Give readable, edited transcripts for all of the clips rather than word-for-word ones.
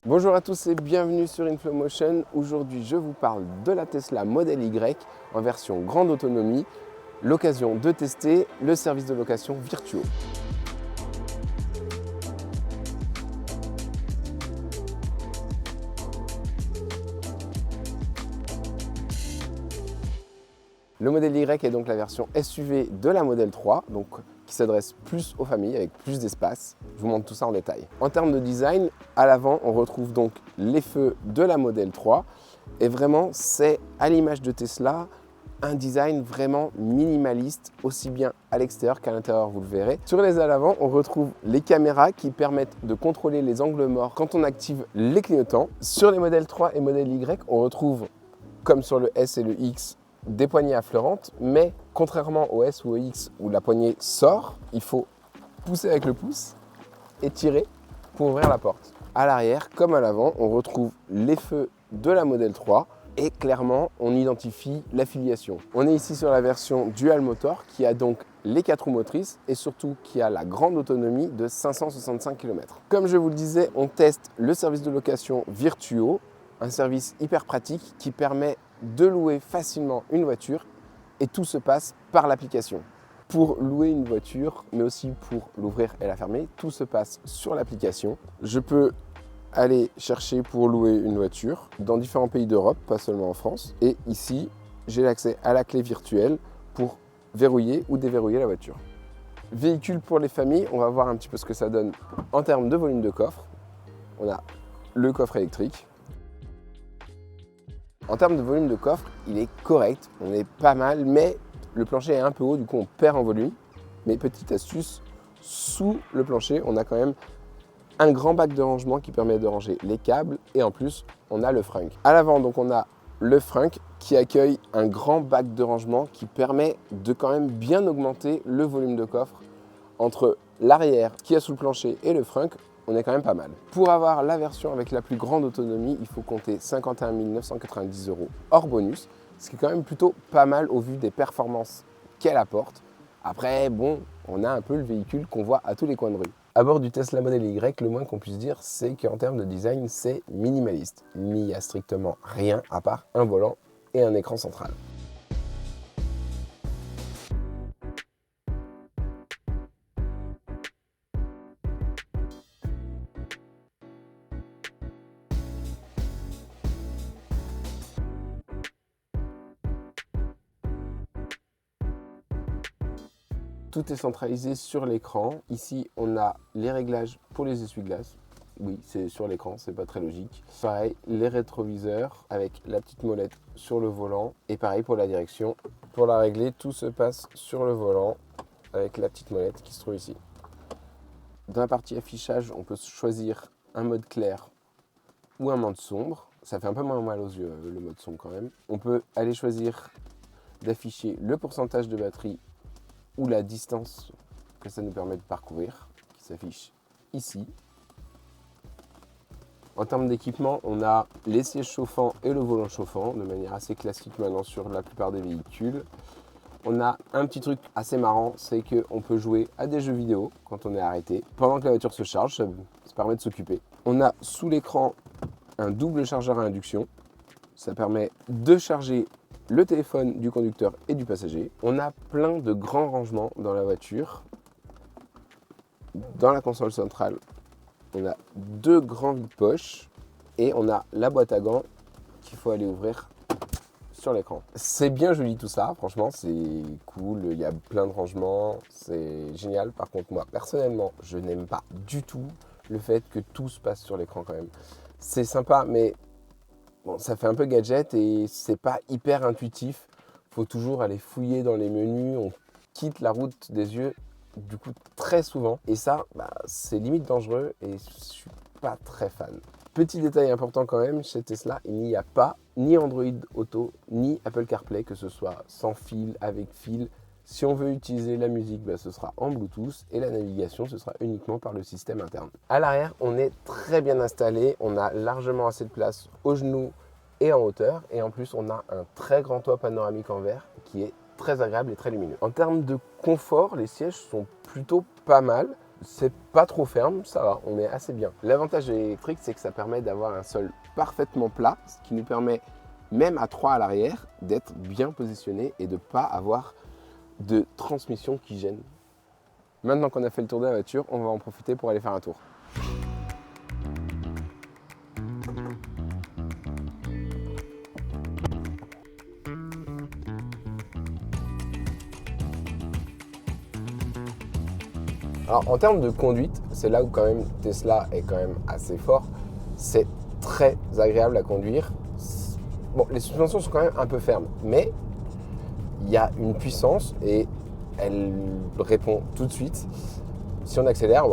Bonjour à tous et bienvenue sur InfloMotion. Aujourd'hui, je vous parle de la Tesla Model Y en version grande autonomie. L'occasion de tester le service de location Virtuo. Le Model Y est donc la version SUV de la Model 3, donc qui s'adresse plus aux familles avec plus d'espace. Je vous montre tout ça en détail. En termes de design, à l'avant, on retrouve donc les feux de la Model 3. Et vraiment, c'est à l'image de Tesla, un design vraiment minimaliste, aussi bien à l'extérieur qu'à l'intérieur, vous le verrez. Sur les ailes avant, on retrouve les caméras qui permettent de contrôler les angles morts quand on active les clignotants. Sur les Model 3 et Model Y, on retrouve, comme sur le S et le X, des poignées affleurantes, mais contrairement au S ou au X où la poignée sort, il faut pousser avec le pouce et tirer pour ouvrir la porte. À l'arrière, comme à l'avant, on retrouve les feux de la Model 3 et clairement, on identifie l'affiliation. On est ici sur la version Dual Motor qui a donc les 4 roues motrices et surtout qui a la grande autonomie de 565 km. Comme je vous le disais, on teste le service de location Virtuo, un service hyper pratique qui permet de louer facilement une voiture et tout se passe par l'application. Pour louer une voiture, mais aussi pour l'ouvrir et la fermer, tout se passe sur l'application. Je peux aller chercher pour louer une voiture dans différents pays d'Europe, pas seulement en France. Et ici, j'ai l'accès à la clé virtuelle pour verrouiller ou déverrouiller la voiture. Véhicule pour les familles, on va voir un petit peu ce que ça donne en termes de volume de coffre. On a le coffre électrique. En termes de volume de coffre, il est correct, on est pas mal, mais le plancher est un peu haut, du coup on perd en volume. Mais petite astuce, sous le plancher, on a quand même un grand bac de rangement qui permet de ranger les câbles et en plus, on a le frunk. À l'avant, donc on a le frunk qui accueille un grand bac de rangement qui permet de quand même bien augmenter le volume de coffre entre l'arrière qui est sous le plancher et le frunk. On est quand même pas mal. Pour avoir la version avec la plus grande autonomie, il faut compter 51 990 € hors bonus, ce qui est quand même plutôt pas mal au vu des performances qu'elle apporte. Après, bon, on a un peu le véhicule qu'on voit à tous les coins de rue. À bord du Tesla Model Y, le moins qu'on puisse dire, c'est qu'en termes de design, c'est minimaliste. Il n'y a strictement rien à part un volant et un écran central. Tout est centralisé sur l'écran. Ici, on a les réglages pour les essuie-glaces. Oui, c'est sur l'écran, c'est pas très logique. Pareil, les rétroviseurs avec la petite molette sur le volant. Et pareil pour la direction. Pour la régler, tout se passe sur le volant avec la petite molette qui se trouve ici. Dans la partie affichage, on peut choisir un mode clair ou un mode sombre. Ça fait un peu moins mal aux yeux, le mode sombre quand même. On peut aller choisir d'afficher le pourcentage de batterie ou la distance que ça nous permet de parcourir, qui s'affiche ici. En termes d'équipement, on a les sièges chauffants et le volant chauffant, de manière assez classique maintenant sur la plupart des véhicules. On a un petit truc assez marrant, c'est qu'on peut jouer à des jeux vidéo quand on est arrêté. Pendant que la voiture se charge, ça permet de s'occuper. On a sous l'écran un double chargeur à induction. Ça permet de charger le téléphone du conducteur et du passager. On a plein de grands rangements dans la voiture. Dans la console centrale, on a 2 grands vide-poches et on a la boîte à gants qu'il faut aller ouvrir sur l'écran. C'est bien joli tout ça, franchement, c'est cool, il y a plein de rangements, c'est génial. Par contre, moi, personnellement, je n'aime pas du tout le fait que tout se passe sur l'écran quand même. C'est sympa, mais bon, ça fait un peu gadget et c'est pas hyper intuitif. Faut toujours aller fouiller dans les menus. On quitte la route des yeux du coup très souvent. Et ça, c'est limite dangereux et je suis pas très fan. Petit détail important quand même, chez Tesla, il n'y a pas ni Android Auto, ni Apple CarPlay, que ce soit sans fil, avec fil. Si on veut utiliser la musique, ce sera en Bluetooth et la navigation, ce sera uniquement par le système interne. À l'arrière, on est très bien installé, on a largement assez de place aux genoux et en hauteur. Et en plus, on a un très grand toit panoramique en verre qui est très agréable et très lumineux. En termes de confort, les sièges sont plutôt pas mal. C'est pas trop ferme, ça va, on est assez bien. L'avantage de l'électrique, c'est que ça permet d'avoir un sol parfaitement plat, ce qui nous permet, même à 3 à l'arrière, d'être bien positionné et de ne pas avoir de transmission qui gêne. Maintenant qu'on a fait le tour de la voiture, on va en profiter pour aller faire un tour. Alors en termes de conduite, c'est là où quand même Tesla est quand même assez fort. C'est très agréable à conduire. Bon, les suspensions sont quand même un peu fermes, mais il y a une puissance et elle répond tout de suite. Si on accélère,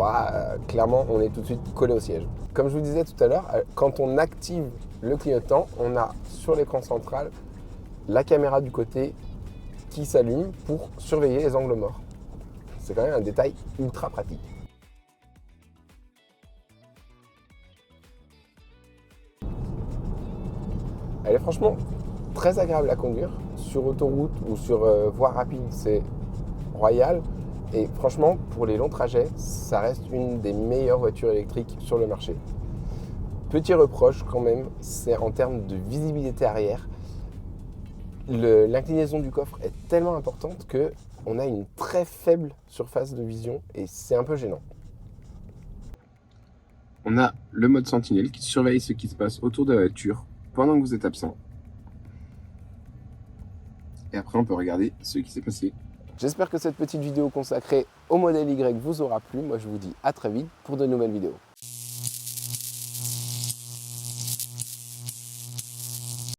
clairement on est tout de suite collé au siège. Comme je vous disais tout à l'heure, quand on active le clignotant, on a sur l'écran central la caméra du côté qui s'allume pour surveiller les angles morts. C'est quand même un détail ultra pratique. Elle est franchement très agréable à conduire. Sur autoroute ou sur voie rapide, c'est royal. Et franchement, pour les longs trajets, ça reste une des meilleures voitures électriques sur le marché. Petit reproche quand même, c'est en termes de visibilité arrière. L'inclinaison du coffre est tellement importante qu'on a une très faible surface de vision et c'est un peu gênant. On a le mode sentinelle qui surveille ce qui se passe autour de la voiture pendant que vous êtes absent. Et après, on peut regarder ce qui s'est passé. J'espère que cette petite vidéo consacrée au modèle Y vous aura plu. Moi, je vous dis à très vite pour de nouvelles vidéos.